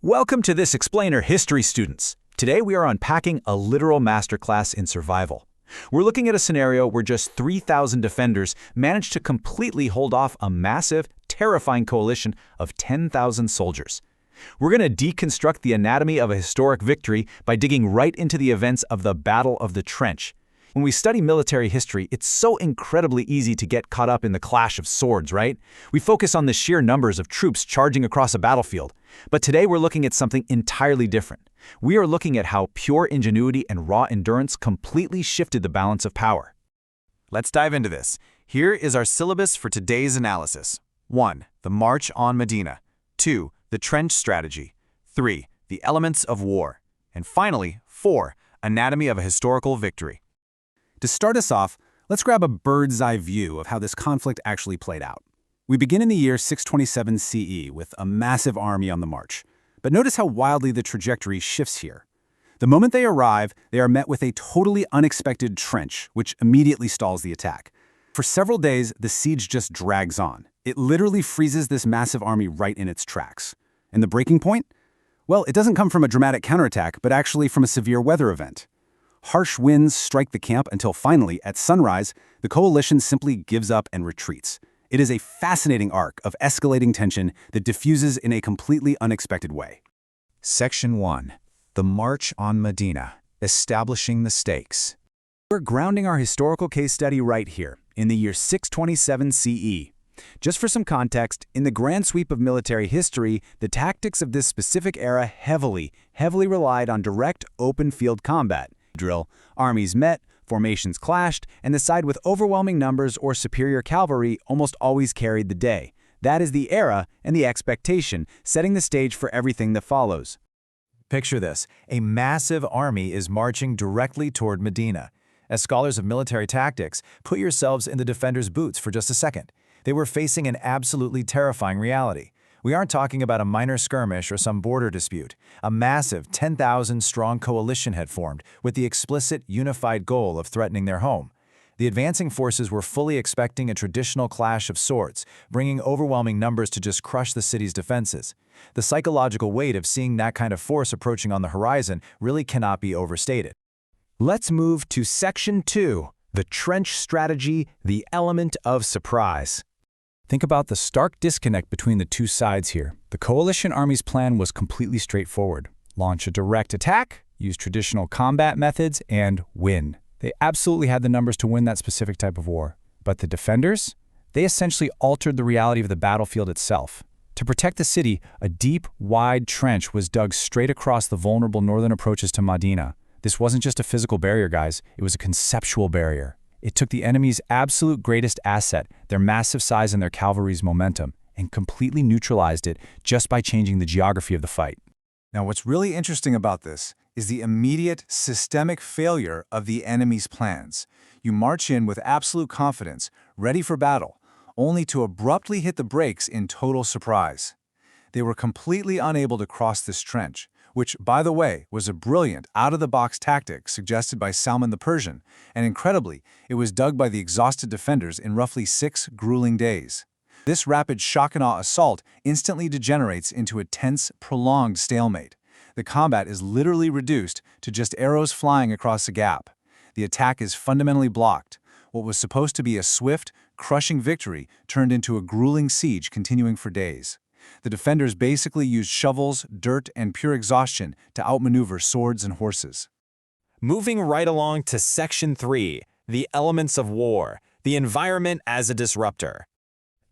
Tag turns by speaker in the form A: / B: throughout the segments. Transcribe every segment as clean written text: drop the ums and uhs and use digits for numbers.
A: Welcome to this Explainer History, students. Today we are unpacking a literal masterclass in survival. We're looking at a scenario where just 3,000 defenders managed to completely hold off a massive, terrifying coalition of 10,000 soldiers. We're going to deconstruct the anatomy of a historic victory by digging right into the events of the Battle of the Trench. When we study military history, it's so incredibly easy to get caught up in the clash of swords, right? We focus on the sheer numbers of troops charging across a battlefield. But today we're looking at something entirely different. We are looking at how pure ingenuity and raw endurance completely shifted the balance of power.
B: Let's dive into this. Here is our syllabus for today's analysis. 1. The March on Medina. 2. The Trench Strategy. 3. The Elements of War. And finally, 4. Anatomy of a Historical Victory.
C: To start us off, let's grab a bird's-eye view of how this conflict actually played out. We begin in the year 627 CE with a massive army on the march. But notice how wildly the trajectory shifts here. The moment they arrive, they are met with a totally unexpected trench, which immediately stalls the attack. For several days, the siege just drags on. It literally freezes this massive army right in its tracks. And the breaking point? Well, it doesn't come from a dramatic counterattack, but actually from a severe weather event. Harsh winds strike the camp until finally, at sunrise, the coalition simply gives up and retreats. It is a fascinating arc of escalating tension that diffuses in a completely unexpected way.
B: Section 1. The March on Medina. Establishing the stakes.
A: We're grounding our historical case study right here, in the year 627 CE. Just for some context, in the grand sweep of military history, the tactics of this specific era heavily relied on direct, open-field combat. Drill, armies met, formations clashed, and the side with overwhelming numbers or superior cavalry almost always carried the day. That is the era and the expectation, setting the stage for everything that follows.
B: Picture this. A massive army is marching directly toward Medina. As scholars of military tactics, put yourselves in the defenders' boots for just a second. They were facing an absolutely terrifying reality. We aren't talking about a minor skirmish or some border dispute. A massive 10,000-strong coalition had formed with the explicit, unified goal of threatening their home. The advancing forces were fully expecting a traditional clash of swords, bringing overwhelming numbers to just crush the city's defenses. The psychological weight of seeing that kind of force approaching on the horizon really cannot be overstated.
A: Let's move to Section 2, the Trench Strategy, the Element of Surprise. Think about the stark disconnect between the two sides here. The coalition army's plan was completely straightforward. Launch a direct attack, use traditional combat methods, and win. They absolutely had the numbers to win that specific type of war. But the defenders? They essentially altered the reality of the battlefield itself. To protect the city, a deep, wide trench was dug straight across the vulnerable northern approaches to Madinah. This wasn't just a physical barrier, guys. It was a conceptual barrier. It took the enemy's absolute greatest asset, their massive size and their cavalry's momentum, and completely neutralized it just by changing the geography of the fight.
C: Now, what's really interesting about this is the immediate, systemic failure of the enemy's plans. You march in with absolute confidence, ready for battle, only to abruptly hit the brakes in total surprise. They were completely unable to cross this trench, which, by the way, was a brilliant, out-of-the-box tactic suggested by Salman the Persian, and incredibly, it was dug by the exhausted defenders in roughly 6 grueling days. This rapid shock-and-awe assault instantly degenerates into a tense, prolonged stalemate. The combat is literally reduced to just arrows flying across a gap. The attack is fundamentally blocked. What was supposed to be a swift, crushing victory turned into a grueling siege continuing for days. The defenders basically used shovels, dirt, and pure exhaustion to outmaneuver swords and horses.
B: Moving right along to Section 3, the Elements of War, the environment as a disruptor.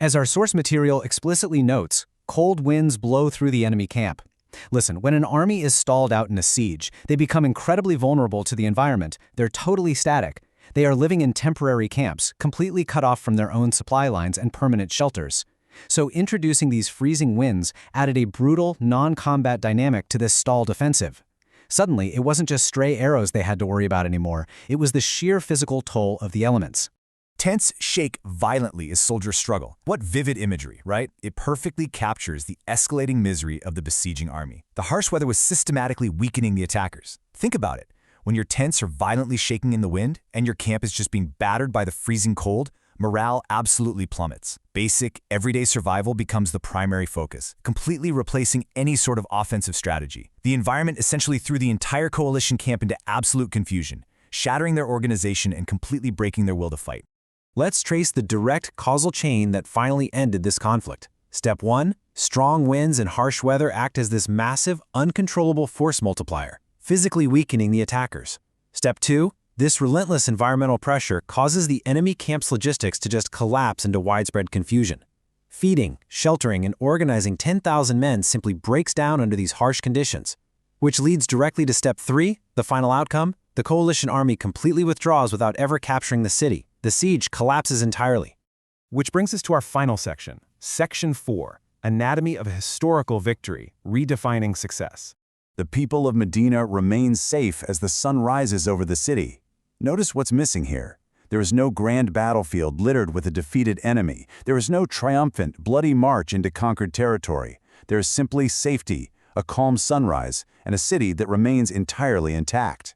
D: As our source material explicitly notes, cold winds blow through the enemy camp. Listen, when an army is stalled out in a siege, they become incredibly vulnerable to the environment. They're totally static. They are living in temporary camps, completely cut off from their own supply lines and permanent shelters. So introducing these freezing winds added a brutal, non-combat dynamic to this stalled offensive. Suddenly, it wasn't just stray arrows they had to worry about anymore. It was the sheer physical toll of the elements.
A: Tents shake violently as soldiers struggle. What vivid imagery, right? It perfectly captures the escalating misery of the besieging army. The harsh weather was systematically weakening the attackers. Think about it. When your tents are violently shaking in the wind and your camp is just being battered by the freezing cold,
B: Morale absolutely plummets. Basic, everyday survival becomes the primary focus, completely replacing any sort of offensive strategy. The environment essentially threw the entire coalition camp into absolute confusion, shattering their organization and completely breaking their will to fight.
D: Let's trace the direct causal chain that finally ended this conflict. Step 1. Strong winds and harsh weather act as this massive, uncontrollable force multiplier, physically weakening the attackers. Step 2. This relentless environmental pressure causes the enemy camp's logistics to just collapse into widespread confusion. Feeding, sheltering, and organizing 10,000 men simply breaks down under these harsh conditions. Which leads directly to Step 3, the final outcome. The coalition army completely withdraws without ever capturing the city. The siege collapses entirely.
A: Which brings us to our final section, Section 4, Anatomy of a Historical Victory, Redefining Success.
C: The people of Medina remain safe as the sun rises over the city. Notice what's missing here. There is no grand battlefield littered with a defeated enemy. There is no triumphant, bloody march into conquered territory. There is simply safety, a calm sunrise, and a city that remains entirely intact.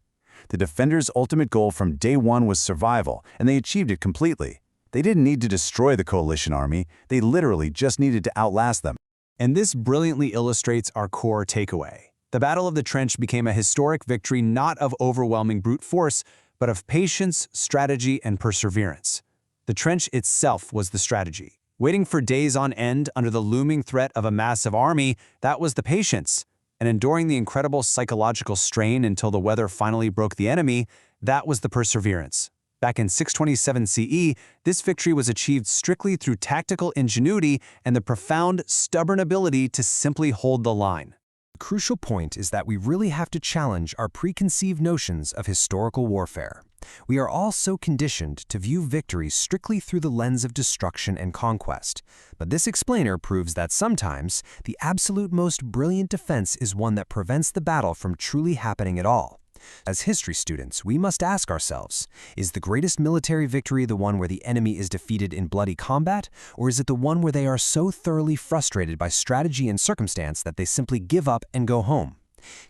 C: The defenders' ultimate goal from day one was survival, and they achieved it completely. They didn't need to destroy the coalition army. They literally just needed to outlast them.
A: And this brilliantly illustrates our core takeaway. The Battle of the Trench became a historic victory not of overwhelming brute force, but of patience, strategy, and perseverance. The trench itself was the strategy. Waiting for days on end under the looming threat of a massive army, that was the patience. And enduring the incredible psychological strain until the weather finally broke the enemy, that was the perseverance. Back in 627 CE, this victory was achieved strictly through tactical ingenuity and the profound, stubborn ability to simply hold the line. The crucial point is that we really have to challenge our preconceived notions of historical warfare. We are all so conditioned to view victories strictly through the lens of destruction and conquest. But this explainer proves that sometimes the absolute most brilliant defense is one that prevents the battle from truly happening at all. As history students, we must ask ourselves, is the greatest military victory the one where the enemy is defeated in bloody combat, or is it the one where they are so thoroughly frustrated by strategy and circumstance that they simply give up and go home?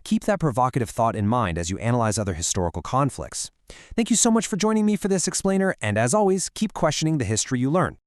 A: Keep that provocative thought in mind as you analyze other historical conflicts. Thank you so much for joining me for this explainer, and as always, keep questioning the history you learn.